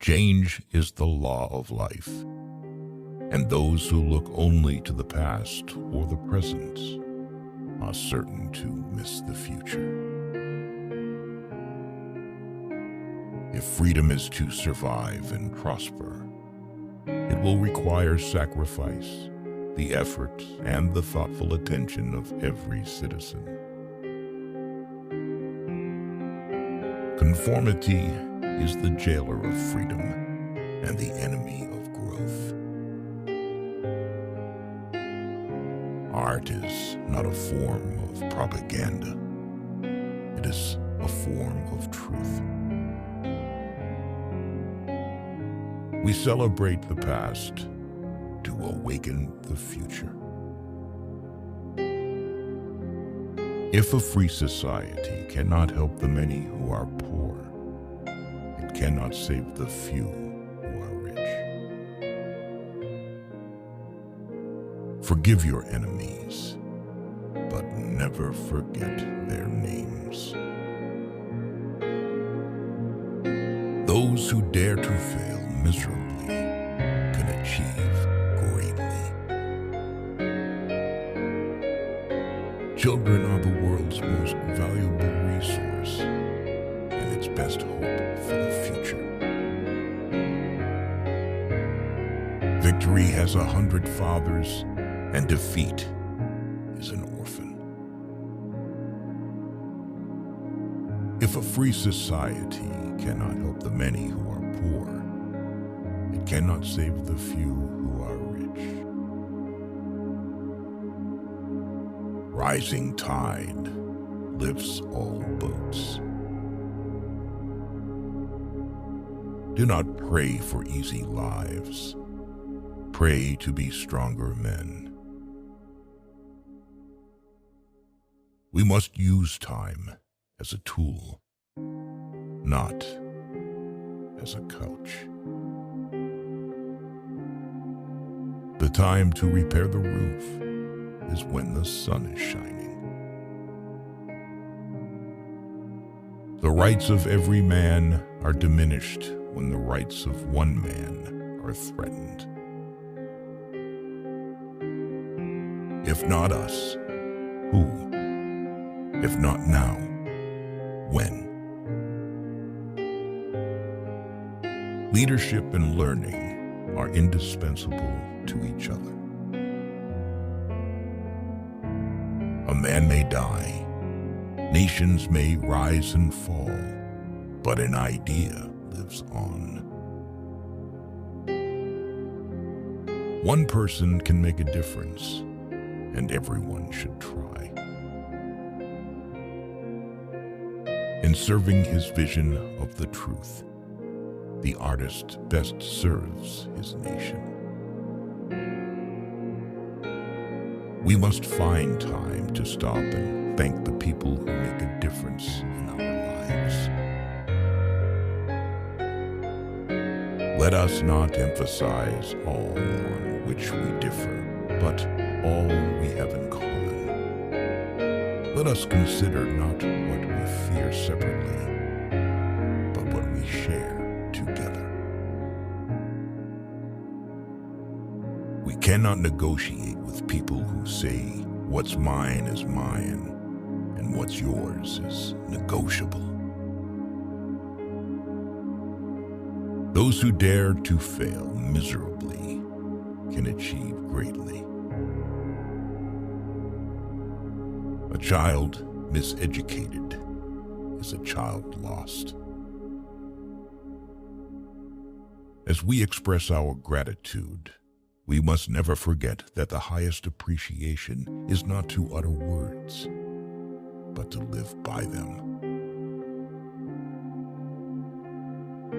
Change is the law of life, and those who look only to the past or the present are certain to miss the future. If freedom is to survive and prosper, it will require sacrifice, the effort, and the thoughtful attention of every citizen. Conformity is the jailer of freedom and the enemy of growth. Art is not a form of propaganda. It is a form of truth. We celebrate the past to awaken the future. If a free society cannot help the many who are poor, it cannot save the few who are rich. Forgive your enemies, but never forget their names. Those who dare to fail miserably can achieve greatly. Children are the world's most valuable resource and its best hope for the future. Victory has 100 fathers, and defeat is an orphan. If a free society cannot help the many who are poor, it cannot save the few who are rich. Rising tide lifts all boats. Do not pray for easy lives. Pray to be stronger men. We must use time as a tool, not as a couch. The time to repair the roof is when the sun is shining. The rights of every man are diminished when the rights of one man are threatened. If not us, who? If not now, when? Leadership and learning are indispensable to each other. A man may die, nations may rise and fall, but an idea lives on. One person can make a difference, and everyone should try. In serving his vision of the truth, the artist best serves his nation. We must find time to stop and thank the people who make a difference in our lives. Let us not emphasize all on which we differ, but all we have in common. Let us consider not what we fear separately, but what we share together. We cannot negotiate with people who say, what's mine is mine, and what's yours is negotiable. Those who dare to fail miserably can achieve greatly. A child miseducated is a child lost. As we express our gratitude, we must never forget that the highest appreciation is not to utter words, but to live by them.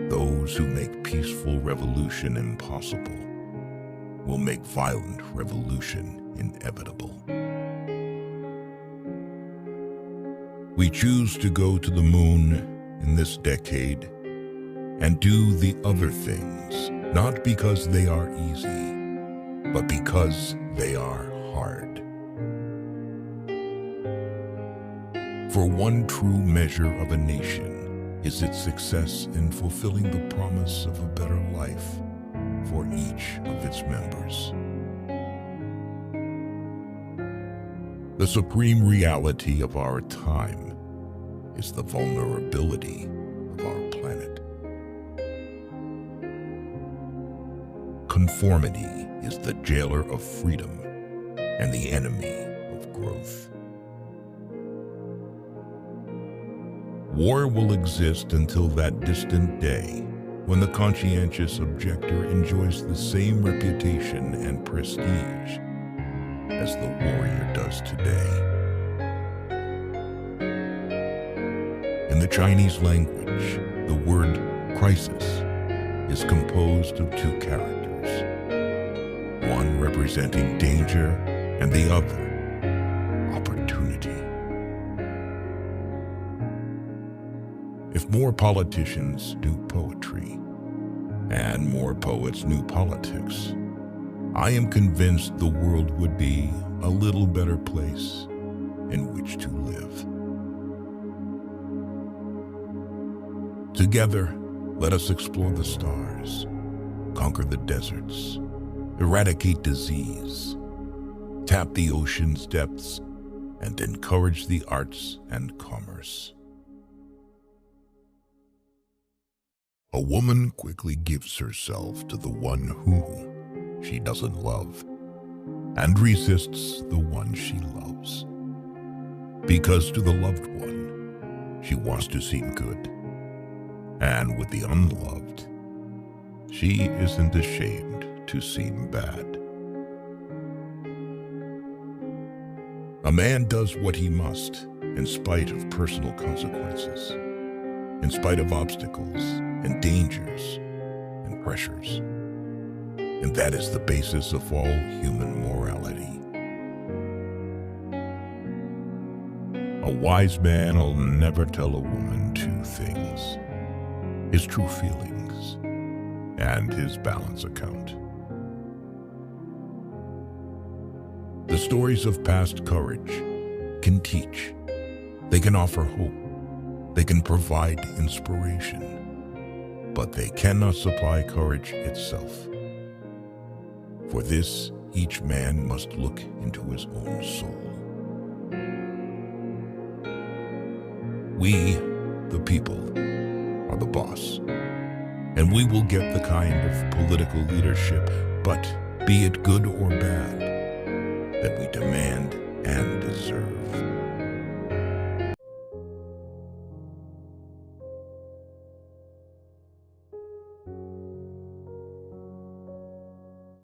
Those who make peaceful revolution impossible will make violent revolution inevitable. We choose to go to the moon in this decade and do the other things, not because they are easy, but because they are hard. For one true measure of a nation is its success in fulfilling the promise of a better life for each of its members. The supreme reality of our time is the vulnerability of our planet. Conformity is the jailer of freedom and the enemy of growth. War will exist until that distant day when the conscientious objector enjoys the same reputation and prestige as the warrior does today. In the Chinese language, the word crisis is composed of two characters, one representing danger and the other, opportunity. If more politicians knew poetry and more poets knew politics, I am convinced the world would be a little better place in which to live. Together, let us explore the stars, conquer the deserts, eradicate disease, tap the ocean's depths, and encourage the arts and commerce. A woman quickly gives herself to the one who she doesn't love, and resists the one she loves. Because to the loved one, she wants to seem good, and with the unloved, she isn't ashamed to seem bad. A man does what he must in spite of personal consequences, in spite of obstacles and dangers and pressures. And that is the basis of all human morality. A wise man will never tell a woman two things: his true feelings and his balance account. The stories of past courage can teach. They can offer hope. They can provide inspiration. But they cannot supply courage itself. For this, each man must look into his own soul. We, the people, are the boss, and we will get the kind of political leadership, but be it good or bad, that we demand and deserve.